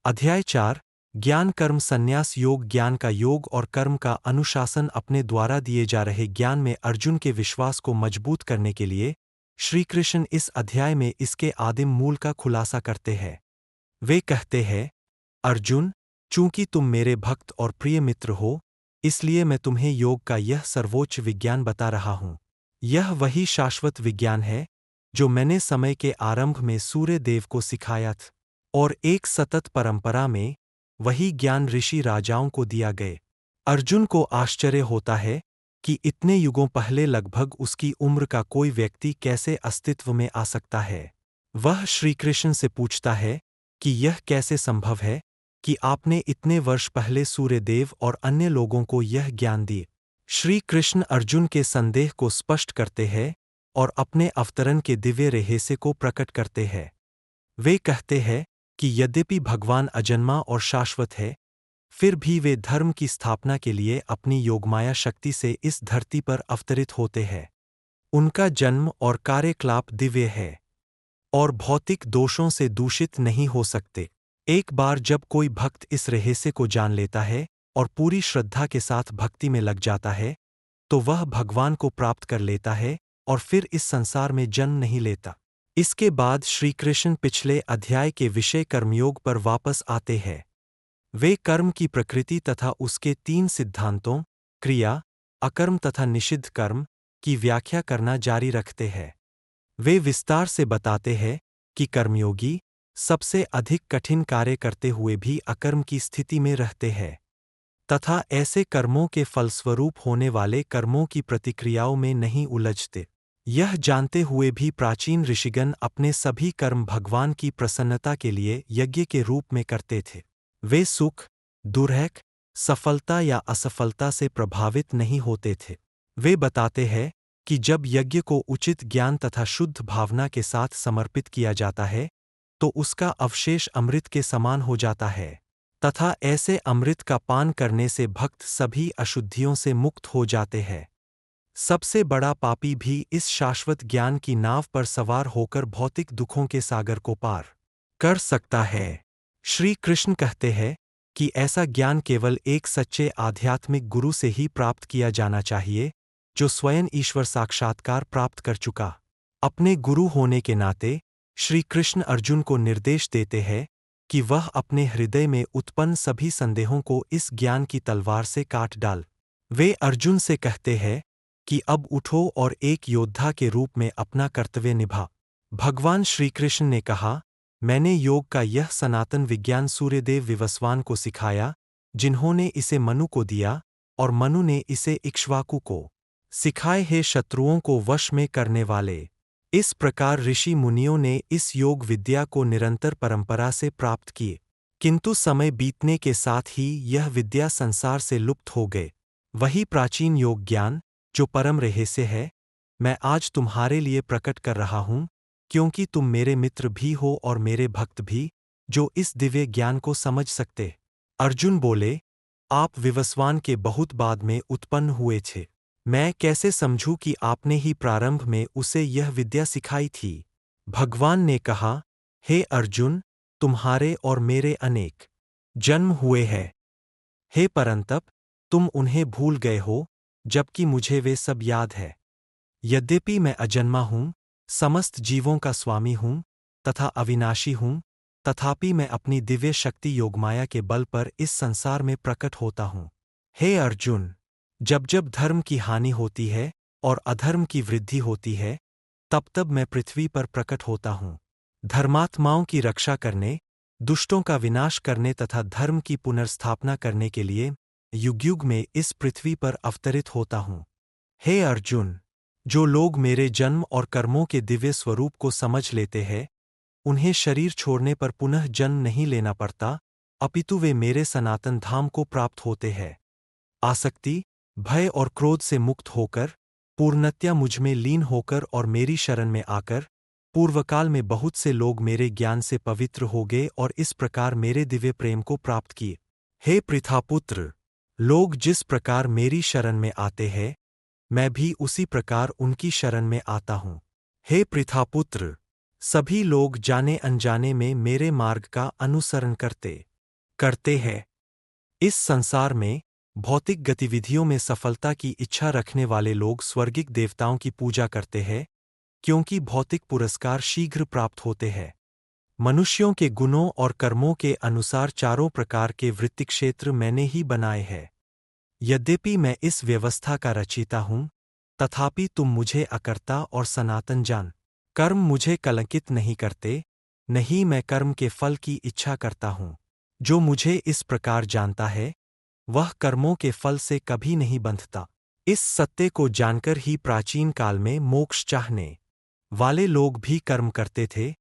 अध्याय 4 ज्ञान कर्म संन्यास योग ज्ञान का योग और कर्म का अनुशासन अपने द्वारा दिए जा रहे ज्ञान में अर्जुन के विश्वास को मजबूत करने के लिए श्री कृष्ण इस अध्याय में इसके आदिम मूल का खुलासा करते हैं। वे कहते हैं, अर्जुन, चूंकि तुम मेरे भक्त और प्रिय मित्र हो, इसलिए मैं तुम्हें योग का यह सर्वोच्च विज्ञान बता रहा हूं। यह वही शाश्वत विज्ञान है जो मैंने समय के आरंभ में सूर्य देव को सिखाया था, और एक सतत परंपरा में वही ज्ञान ऋषि राजाओं को दिया गए। अर्जुन को आश्चर्य होता है कि इतने युगों पहले लगभग उसकी उम्र का कोई व्यक्ति कैसे अस्तित्व में आ सकता है। वह श्री कृष्ण से पूछता है कि यह कैसे संभव है कि आपने इतने वर्ष पहले सूर्यदेव और अन्य लोगों को यह ज्ञान दिए। श्री कृष्ण अर्जुन के संदेह को स्पष्ट करते हैं और अपने अवतरण के दिव्य रहस्य को प्रकट करते हैं। वे कहते हैं कि यद्यपि भगवान अजन्मा और शाश्वत है, फिर भी वे धर्म की स्थापना के लिए अपनी योगमाया शक्ति से इस धरती पर अवतरित होते हैं। उनका जन्म और कार्यकलाप दिव्य है और भौतिक दोषों से दूषित नहीं हो सकते। एक बार जब कोई भक्त इस रहस्य को जान लेता है और पूरी श्रद्धा के साथ भक्ति में लग जाता है, तो वह भगवान को प्राप्त कर लेता है और फिर इस संसार में जन्म नहीं लेता। इसके बाद श्री कृष्ण पिछले अध्याय के विषय कर्मयोग पर वापस आते हैं। वे कर्म की प्रकृति तथा उसके 3 सिद्धांतों, क्रिया, अकर्म तथा निषिद्ध कर्म, की व्याख्या करना जारी रखते हैं। वे विस्तार से बताते हैं कि कर्मयोगी सबसे अधिक कठिन कार्य करते हुए भी अकर्म की स्थिति में रहते हैं तथा ऐसे कर्मों के फलस्वरूप होने वाले कर्मों की प्रतिक्रियाओं में नहीं उलझते। यह जानते हुए भी प्राचीन ऋषिगण अपने सभी कर्म भगवान की प्रसन्नता के लिए यज्ञ के रूप में करते थे। वे सुख, दुर्हक, सफलता या असफलता से प्रभावित नहीं होते थे। वे बताते हैं कि जब यज्ञ को उचित ज्ञान तथा शुद्ध भावना के साथ समर्पित किया जाता है, तो उसका अवशेष अमृत के समान हो जाता है तथा ऐसे अमृत का पान करने से भक्त सभी अशुद्धियों से मुक्त हो जाते हैं। सबसे बड़ा पापी भी इस शाश्वत ज्ञान की नाव पर सवार होकर भौतिक दुखों के सागर को पार कर सकता है। श्री कृष्ण कहते हैं कि ऐसा ज्ञान केवल एक सच्चे आध्यात्मिक गुरु से ही प्राप्त किया जाना चाहिए, जो स्वयं ईश्वर साक्षात्कार प्राप्त कर चुका। अपने गुरु होने के नाते श्री कृष्ण अर्जुन को निर्देश देते हैं कि वह अपने हृदय में उत्पन्न सभी संदेहों को इस ज्ञान की तलवार से काट डाल। वे अर्जुन से कहते हैं कि अब उठो और एक योद्धा के रूप में अपना कर्तव्य निभा। भगवान श्री कृष्ण ने कहा, मैंने योग का यह सनातन विज्ञान सूर्यदेव विवस्वान को सिखाया, जिन्होंने इसे मनु को दिया और मनु ने इसे इक्ष्वाकु को सिखाए। हे शत्रुओं को वश में करने वाले, इस प्रकार ऋषि मुनियों ने इस योग विद्या को निरंतर परंपरा से प्राप्त किए, किंतु समय बीतने के साथ ही यह विद्या संसार से लुप्त हो गए। वही प्राचीन योग ज्ञान जो परम रहस्य है, मैं आज तुम्हारे लिए प्रकट कर रहा हूं, क्योंकि तुम मेरे मित्र भी हो और मेरे भक्त भी, जो इस दिव्य ज्ञान को समझ सकते। अर्जुन बोले, आप विवस्वान के बहुत बाद में उत्पन्न हुए थे। मैं कैसे समझूं कि आपने ही प्रारंभ में उसे यह विद्या सिखाई थी? भगवान ने कहा, हे अर्जुन, तुम्हारे और मेरे अनेक जन्म हुए हैं। हे परंतप, तुम उन्हें भूल गए हो, जबकि मुझे वे सब याद है। यद्यपि मैं अजन्मा हूँ, समस्त जीवों का स्वामी हूँ तथा अविनाशी हूँ, तथापि मैं अपनी दिव्य शक्ति योगमाया के बल पर इस संसार में प्रकट होता हूँ। हे अर्जुन, जब जब धर्म की हानि होती है और अधर्म की वृद्धि होती है, तब तब मैं पृथ्वी पर प्रकट होता हूँ। धर्मात्माओं की रक्षा करने, दुष्टों का विनाश करने तथा धर्म की पुनर्स्थापना करने के लिए युग युग में इस पृथ्वी पर अवतरित होता हूँ। हे अर्जुन, जो लोग मेरे जन्म और कर्मों के दिव्य स्वरूप को समझ लेते हैं, उन्हें शरीर छोड़ने पर पुनः जन्म नहीं लेना पड़ता, अपितु वे मेरे सनातन धाम को प्राप्त होते हैं। आसक्ति, भय और क्रोध से मुक्त होकर, पूर्णतया मुझमें लीन होकर और मेरी शरण में आकर, पूर्वकाल में बहुत से लोग मेरे ज्ञान से पवित्र हो गए और इस प्रकार मेरे दिव्य प्रेम को प्राप्त किए। हे पृथापुत्र, लोग जिस प्रकार मेरी शरण में आते हैं, मैं भी उसी प्रकार उनकी शरण में आता हूँ। हे पृथापुत्र, सभी लोग जाने अनजाने में मेरे मार्ग का अनुसरण करते करते हैं। इस संसार में भौतिक गतिविधियों में सफलता की इच्छा रखने वाले लोग स्वर्गिक देवताओं की पूजा करते हैं, क्योंकि भौतिक पुरस्कार शीघ्र प्राप्त होते हैं। मनुष्यों के गुणों और कर्मों के अनुसार चारों प्रकार के वृत्ति क्षेत्र मैंने ही बनाए हैं। यद्यपि मैं इस व्यवस्था का रचयिता हूँ, तथापि तुम मुझे अकर्ता और सनातन जान। कर्म मुझे कलंकित नहीं करते, नहीं मैं कर्म के फल की इच्छा करता हूँ। जो मुझे इस प्रकार जानता है, वह कर्मों के फल से कभी नहीं बंधता। इस सत्य को जानकर ही प्राचीन काल में मोक्ष चाहने वाले लोग भी कर्म करते थे।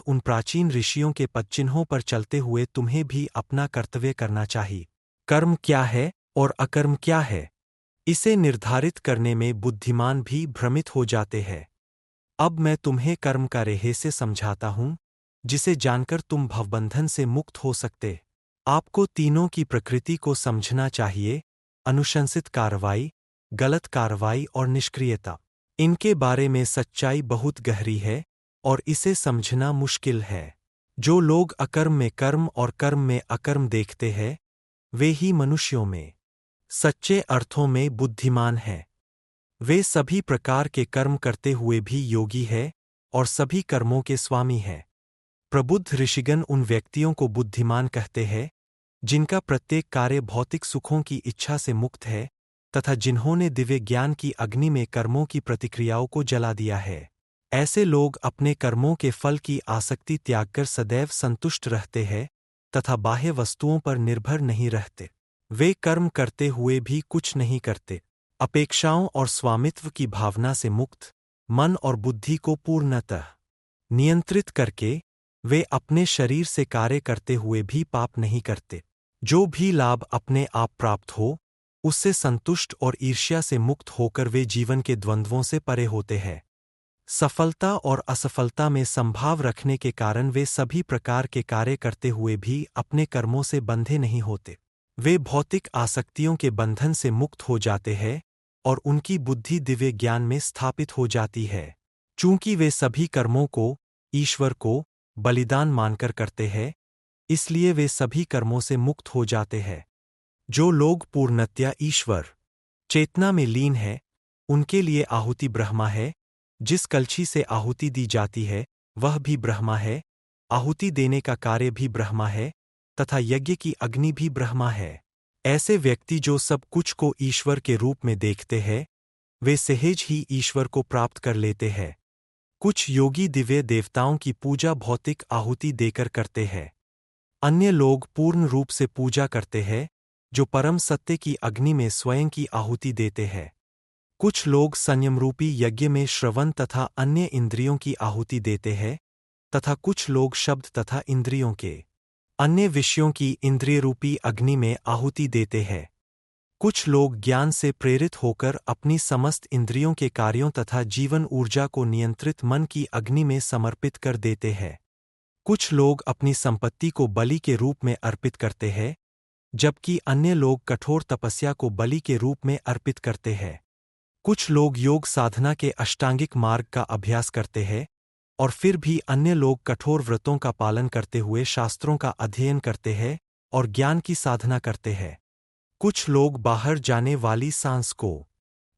उन प्राचीन ऋषियों के पदचिन्हों पर चलते हुए तुम्हें भी अपना कर्तव्य करना चाहिए। कर्म क्या है और अकर्म क्या है, इसे निर्धारित करने में बुद्धिमान भी भ्रमित हो जाते हैं। अब मैं तुम्हें कर्म का रहस्य समझाता हूँ, जिसे जानकर तुम भवबंधन से मुक्त हो सकते। आपको तीनों की प्रकृति को समझना चाहिए: अनुशंसित कार्रवाई, गलत कार्रवाई और निष्क्रियता। इनके बारे में सच्चाई बहुत गहरी है और इसे समझना मुश्किल है। जो लोग अकर्म में कर्म और कर्म में अकर्म देखते हैं, वे ही मनुष्यों में सच्चे अर्थों में बुद्धिमान हैं। वे सभी प्रकार के कर्म करते हुए भी योगी है और सभी कर्मों के स्वामी हैं। प्रबुद्ध ऋषिगण उन व्यक्तियों को बुद्धिमान कहते हैं जिनका प्रत्येक कार्य भौतिक सुखों की इच्छा से मुक्त है तथा जिन्होंने दिव्य ज्ञान की अग्नि में कर्मों की प्रतिक्रियाओं को जला दिया है। ऐसे लोग अपने कर्मों के फल की आसक्ति त्यागकर सदैव संतुष्ट रहते हैं तथा बाह्य वस्तुओं पर निर्भर नहीं रहते। वे कर्म करते हुए भी कुछ नहीं करते। अपेक्षाओं और स्वामित्व की भावना से मुक्त, मन और बुद्धि को पूर्णतः नियंत्रित करके वे अपने शरीर से कार्य करते हुए भी पाप नहीं करते। जो भी लाभ अपने आप प्राप्त हो, उससे संतुष्ट और ईर्ष्या से मुक्त होकर वे जीवन के द्वंद्वों से परे होते हैं। सफलता और असफलता में संभाव रखने के कारण वे सभी प्रकार के कार्य करते हुए भी अपने कर्मों से बंधे नहीं होते। वे भौतिक आसक्तियों के बंधन से मुक्त हो जाते हैं और उनकी बुद्धि दिव्य ज्ञान में स्थापित हो जाती है। चूंकि वे सभी कर्मों को ईश्वर को बलिदान मानकर करते हैं, इसलिए वे सभी कर्मों से मुक्त हो जाते हैं। जो लोग पूर्णतया ईश्वर चेतना में लीन है, उनके लिए आहुति ब्रह्मा है। जिस कलछी से आहुति दी जाती है, वह भी ब्रह्मा है। आहुति देने का कार्य भी ब्रह्मा है तथा यज्ञ की अग्नि भी ब्रह्मा है। ऐसे व्यक्ति जो सब कुछ को ईश्वर के रूप में देखते हैं, वे सहज ही ईश्वर को प्राप्त कर लेते हैं। कुछ योगी दिव्य देवताओं की पूजा भौतिक आहुति देकर करते हैं। अन्य लोग पूर्ण रूप से पूजा करते हैं, जो परम सत्य की अग्नि में स्वयं की आहुति देते हैं। कुछ लोग संयमरूपी यज्ञ में श्रवण तथा अन्य इंद्रियों की आहुति देते हैं तथा कुछ लोग शब्द तथा इंद्रियों के अन्य विषयों की इंद्रियरूपी अग्नि में आहुति देते हैं। कुछ लोग ज्ञान से प्रेरित होकर अपनी समस्त इंद्रियों के कार्यों तथा जीवन ऊर्जा को नियंत्रित मन की अग्नि में समर्पित कर देते हैं। कुछ लोग अपनी संपत्ति को बलि के रूप में अर्पित करते हैं, जबकि अन्य लोग कठोर तपस्या को बलि के रूप में अर्पित करते हैं। कुछ लोग योग साधना के अष्टांगिक मार्ग का अभ्यास करते हैं और फिर भी अन्य लोग कठोर व्रतों का पालन करते हुए शास्त्रों का अध्ययन करते हैं और ज्ञान की साधना करते हैं। कुछ लोग बाहर जाने वाली सांस को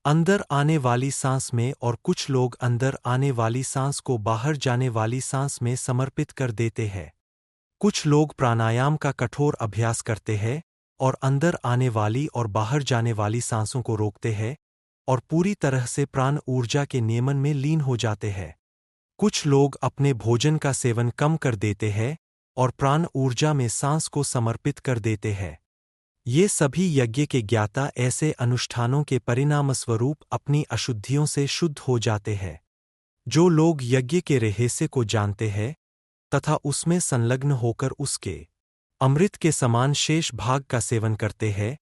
अंदर आने वाली सांस में और कुछ लोग अंदर आने वाली सांस को बाहर जाने वाली सांस में समर्पित कर देते हैं। कुछ लोग प्राणायाम का कठोर अभ्यास करते हैं और अंदर आने वाली और बाहर जाने वाली सांसों को रोकते हैं और पूरी तरह से प्राण ऊर्जा के नियमन में लीन हो जाते हैं। कुछ लोग अपने भोजन का सेवन कम कर देते हैं और प्राण ऊर्जा में सांस को समर्पित कर देते हैं। ये सभी यज्ञ के ज्ञाता ऐसे अनुष्ठानों के परिणामस्वरूप अपनी अशुद्धियों से शुद्ध हो जाते हैं। जो लोग यज्ञ के रहस्य को जानते हैं तथा उसमें संलग्न होकर उसके अमृत के समान शेष भाग का सेवन करते हैं,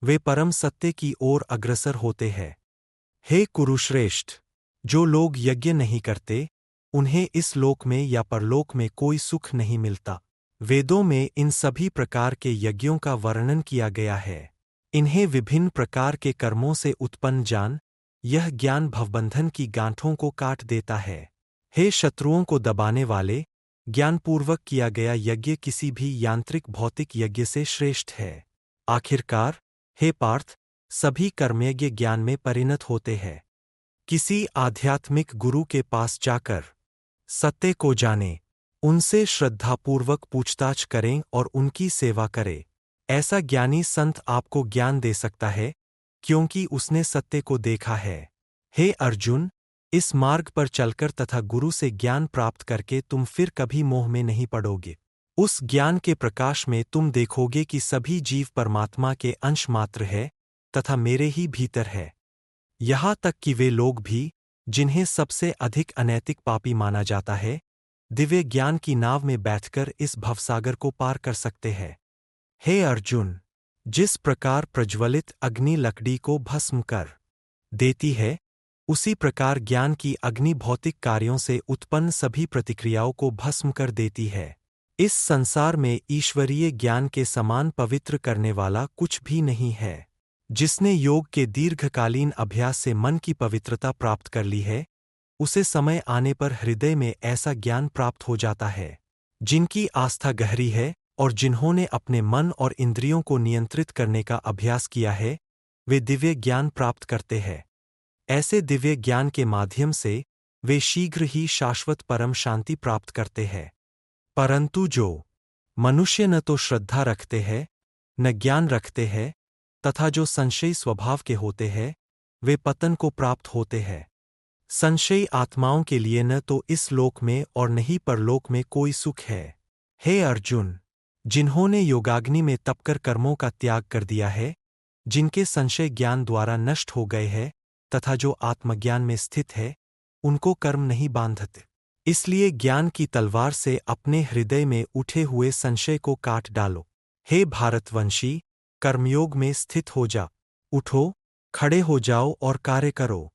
वे परम सत्य की ओर अग्रसर होते हैं। हे कुरुश्रेष्ठ, जो लोग यज्ञ नहीं करते, उन्हें इस लोक में या परलोक में कोई सुख नहीं मिलता। वेदों में इन सभी प्रकार के यज्ञों का वर्णन किया गया है। इन्हें विभिन्न प्रकार के कर्मों से उत्पन्न जान, यह ज्ञान भवबंधन की गांठों को काट देता है। हे शत्रुओं को दबाने वाले, ज्ञानपूर्वक किया गया यज्ञ किसी भी यांत्रिक भौतिक यज्ञ से श्रेष्ठ है। आखिरकार, हे पार्थ, सभी कर्मयज्ञ ज्ञान में परिणत होते हैं। किसी आध्यात्मिक गुरु के पास जाकर सत्य को जाने, उनसे श्रद्धापूर्वक पूछताछ करें और उनकी सेवा करें। ऐसा ज्ञानी संत आपको ज्ञान दे सकता है, क्योंकि उसने सत्य को देखा है। हे अर्जुन, इस मार्ग पर चलकर तथा गुरु से ज्ञान प्राप्त करके तुम फिर कभी मोह में नहीं पड़ोगे। उस ज्ञान के प्रकाश में तुम देखोगे कि सभी जीव परमात्मा के अंश मात्र है तथा मेरे ही भीतर है। यहाँ तक कि वे लोग भी, जिन्हें सबसे अधिक अनैतिक पापी माना जाता है, दिव्य ज्ञान की नाव में बैठकर इस भवसागर को पार कर सकते हैं। हे अर्जुन, जिस प्रकार प्रज्वलित अग्नि लकड़ी को भस्म कर देती है, उसी प्रकार ज्ञान की अग्नि भौतिक कार्यों से उत्पन्न सभी प्रतिक्रियाओं को भस्म कर देती है। इस संसार में ईश्वरीय ज्ञान के समान पवित्र करने वाला कुछ भी नहीं है। जिसने योग के दीर्घकालीन अभ्यास से मन की पवित्रता प्राप्त कर ली है, उसे समय आने पर हृदय में ऐसा ज्ञान प्राप्त हो जाता है। जिनकी आस्था गहरी है और जिन्होंने अपने मन और इंद्रियों को नियंत्रित करने का अभ्यास किया है, वे दिव्य ज्ञान प्राप्त करते हैं। ऐसे दिव्य ज्ञान के माध्यम से वे शीघ्र ही शाश्वत परम शांति प्राप्त करते हैं। परंतु जो मनुष्य न तो श्रद्धा रखते हैं, न ज्ञान रखते हैं, तथा जो संशयी स्वभाव के होते हैं, वे पतन को प्राप्त होते हैं। संशयी आत्माओं के लिए न तो इस लोक में और न ही परलोक में कोई सुख है। हे अर्जुन, जिन्होंने योगाग्नि में तपकर कर्मों का त्याग कर दिया है, जिनके संशय ज्ञान द्वारा नष्ट हो गए हैं, तथा जो आत्मज्ञान में स्थित है, उनको कर्म नहीं बांधते। इसलिए ज्ञान की तलवार से अपने हृदय में उठे हुए संशय को काट डालो। हे भारतवंशी, कर्मयोग में स्थित हो जा। उठो, खड़े हो जाओ और कार्य करो।